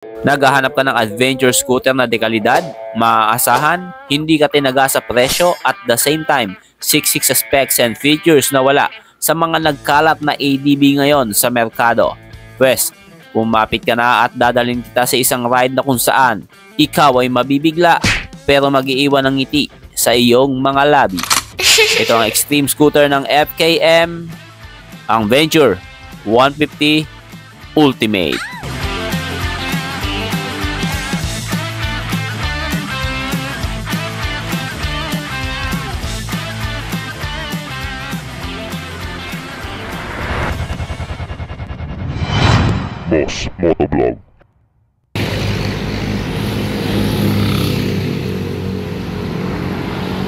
Naghahanap ka ng adventure scooter na dekalidad, maaasahan, hindi ka tinaga sa presyo at the same time, siksik sa specs and features na wala sa mga nagkalat na ADB ngayon sa merkado. Pwes, kumapit ka na at dadalhin kita sa isang ride na kung saan ikaw ay mabibigla pero mag-iiwan ng ngiti sa iyong mga labi. Ito ang extreme scooter ng FKM, ang Venture 150 Ultimate. Boss Motovlog.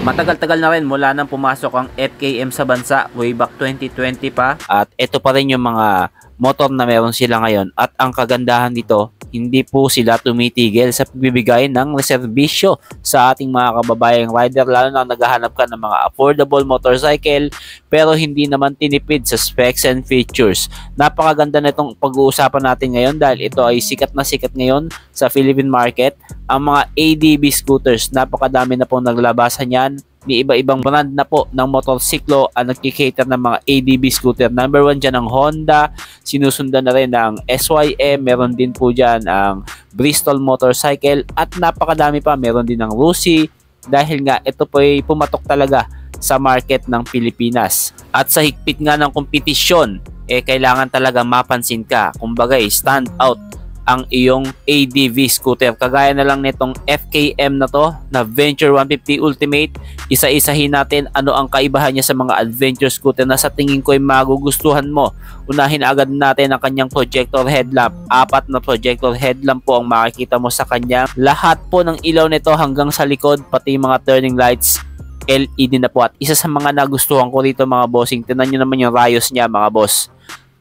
Matagal-tagal na rin mula nang pumasok ang FKM sa bansa, way back 2020 pa. At ito pa rin yung mga motor na meron sila ngayon. At ang kagandahan dito, hindi po sila tumitigil sa pagbibigay ng reserbisyo sa ating mga kababayang rider, lalo na naghahanap ka ng mga affordable motorcycle pero hindi naman tinipid sa specs and features. Napakaganda na itong pag-uusapan natin ngayon dahil ito ay sikat na sikat ngayon sa Philippine market. Ang mga ADB scooters, napakadami na pong naglabasan yan. May iba-ibang brand na po ng motorsiklo ang nagkikater ng mga ADB scooter. Number 1 dyan ang Honda, sinusundan na rin ng SYM, meron din po dyan ang Bristol Motorcycle at napakadami pa, meron din ng Rusi dahil nga ito po ay pumatok talaga sa market ng Pilipinas. At sa higpit nga ng kompetisyon, kailangan talaga mapansin ka, kumbaga stand out ang iyong ADV scooter. Kagaya na lang nitong FKM na to, na Venture 150 Ultimate. Isa-isahin natin ano ang kaibahan niya sa mga adventure scooter na sa tingin ko ay magugustuhan mo. Unahin agad natin ang kanyang projector headlamp. 4 na projector headlamp po ang makikita mo sa kanya. Lahat po ng ilaw nito hanggang sa likod, pati mga turning lights, LED na po. At isa sa mga nagustuhan ko dito mga bossing, tingnan nyo naman yung rayos niya mga boss.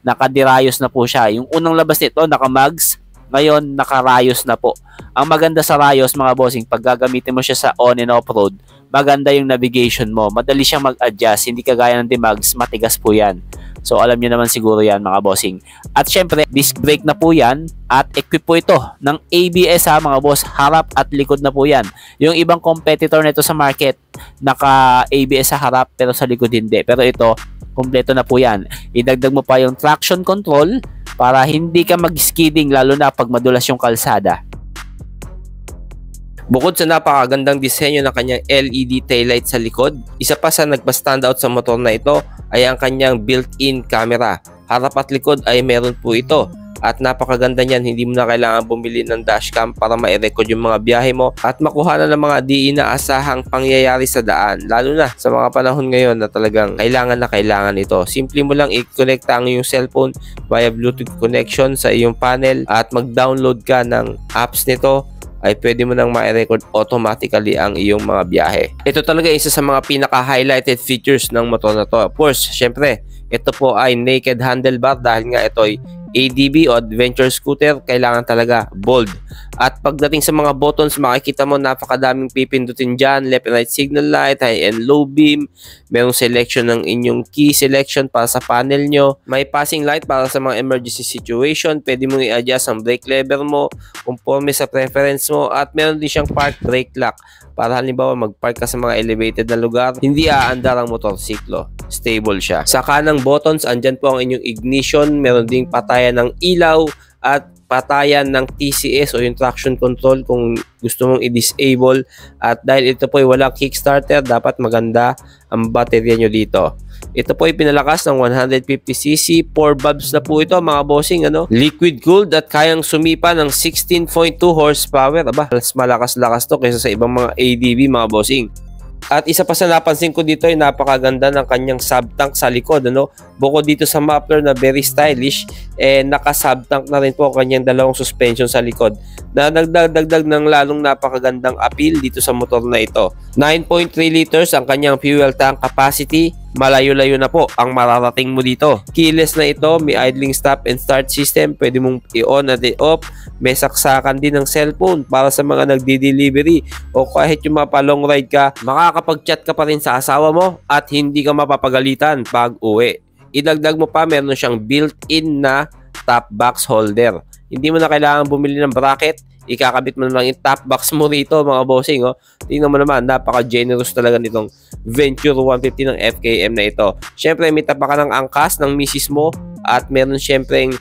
Nakadirayos na po siya. Yung unang labas nito naka-mags, ngayon nakarayos na po. Ang maganda sa rayos mga bossing, pag gagamitin mo siya sa on and off road, maganda yung navigation mo, madali siyang mag-adjust, hindi kagaya ng Dimags, matigas po yan. So alam niyo naman siguro yan mga bossing. At syempre disc brake na po yan at equip po ito ng ABS ha mga boss, harap at likod na po yan. Yung ibang competitor nito sa market naka ABS sa harap pero sa likod hindi, pero ito kompleto na po yan. Idagdag mo pa yung traction control para hindi ka mag-skidding lalo na pag madulas yung kalsada. Bukod sa napakagandang disenyo ng kanyang LED taillight sa likod, isa pa sa nagpa-standout sa motor na ito ay ang kanyang built-in camera. Harap at likod ay meron po ito. At napakaganda niyan, hindi mo na kailangan bumili ng dashcam para ma-record yung mga biyahe mo at makuha na ng mga di inaasahang pangyayari sa daan, lalo na sa mga panahon ngayon na talagang kailangan ito. Simple mo lang i-connecta ang iyong cellphone via Bluetooth connection sa iyong panel at mag-download ka ng apps nito, ay pwede mo nang ma-record automatically ang iyong mga biyahe. Ito talaga isa sa mga pinaka-highlighted features ng motor na to. Of course, syempre, ito po ay naked handlebar dahil nga ito ay ADB o adventure scooter, kailangan talaga bold. At pagdating sa mga buttons, makikita mo napakadaming pipindutin dyan. Left and right signal light, high and low beam, merong selection ng inyong key selection para sa panel nyo, may passing light para sa mga emergency situation, pwede mong i-adjust ang brake lever mo conforme sa preference mo, at meron din siyang park brake lock para halimbawa mag-park ka sa mga elevated na lugar, hindi aandar ang motorsiklo, stable siya. Sa kanang buttons, andyan po ang inyong ignition, meron ding patayan ng ilaw at patayan ng TCS o yung traction control kung gusto mong i-disable. At dahil ito po ay walang kickstarter, dapat maganda ang baterya nyo dito. Ito po ay pinalakas ng 150cc, 4 valves na po ito mga bossing, liquid cooled at kayang sumipa ng 16.2 horsepower. Aba, mas malakas-lakas to kaysa sa ibang mga ADB mga bossing. At isa pa sa napansin ko dito ay napakaganda ng kanyang sub-tank sa likod. Bukod dito sa muffler na very stylish, naka-sub-tank na rin po ang kanyang dalawang suspension sa likod na nagdagdag ng lalong napakagandang appeal dito sa motor na ito. 9.3 liters ang kanyang fuel tank capacity. Malayo-layo na po ang mararating mo dito. Keyless na ito, may idling stop and start system, pwede mong i-on at i-off. May saksakan din ng cellphone para sa mga nagdi-delivery o kahit yung mapa-long ride ka, makakapag-chat ka pa rin sa asawa mo at hindi ka mapapagalitan pag uwi. Idagdag mo pa, meron siyang built-in na top box holder. Hindi mo na kailangan bumili ng bracket. Ikakabit mo na lang yung top box mo rito mga bossing. Oh. Tingnan mo naman, napaka-generous talaga nitong Venture 150 ng FKM na ito. Siyempre, may tapa ka ng angkas ng misis mo at meron siyempre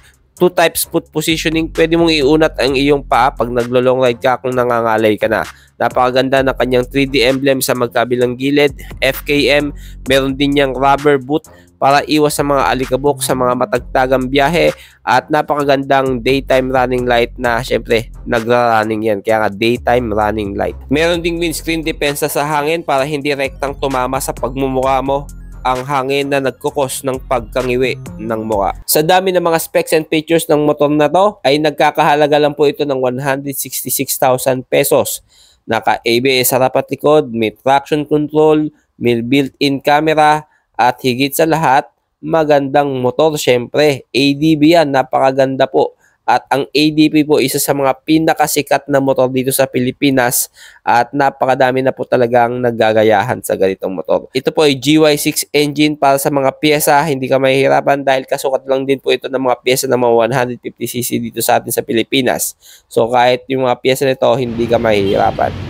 2 types foot positioning. Pwede mong iunat ang iyong paa pag naglo-long ride ka kung nangangalay ka na. Napakaganda ng kanyang 3D emblem sa magkabilang gilid. FKM, meron din niyang rubber boot para iwas sa mga alikabok sa mga matagtagang biyahe at napakagandang daytime running light na syempre nagra-running yan, kaya nga daytime running light. Meron ding windscreen depensa sa hangin para hindi rektang tumama sa pagmumukha mo ang hangin na nagkukos ng pagkangiwi ng mukha. Sa dami ng mga specs and features ng motor na to ay nagkakahalaga lang po ito ng 166,000 pesos. Naka ABS harap at likod, may traction control, may built-in camera at higit sa lahat magandang motor syempre. ADB yan, napakaganda po. At ang ADP po isa sa mga pinakasikat na motor dito sa Pilipinas at napakadami na po talagang naggagayahan sa ganitong motor. Ito po ay GY6 engine para sa mga pyesa, hindi ka mahihirapan dahil kasukat lang din po ito ng mga pyesa ng mga 150cc dito sa atin sa Pilipinas. So kahit yung mga pyesa nito hindi ka mahihirapan.